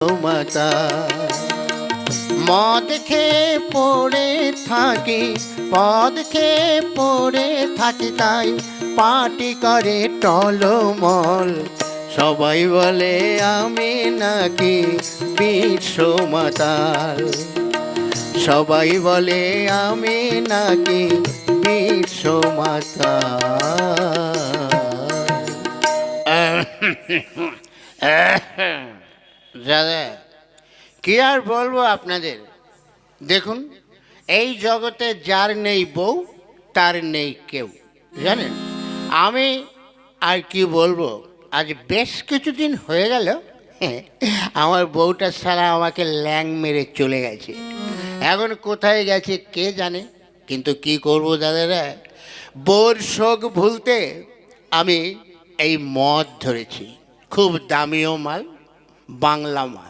মাতা মদ খেয়ে পড়ে থাকি, পদ খেয়ে পড়ে থাকি, তাই পাটি করে টলমল। সবাই বলে আমি নাকি বিশ্ব মাতাল, সবাই বলে আমি নাকি বিশ্ব মাতাল। দাদা কি আর বলবো আপনাদের, দেখুন এই জগতে যার নেই বউ তার নেই কেউ, জানেন। আমি আর কি বলবো, আজ বেশ কিছুদিন হয়ে গেল আমার বউটা সারা আমাকে ল্যাং মেরে চলে গেছে। এখন কোথায় গেছে কে জানে, কিন্তু কি করবো দাদারা, বউর শোক ভুলতে আমি এই মদ ধরেছি। খুব দামিও মাল, বাংলা মাল।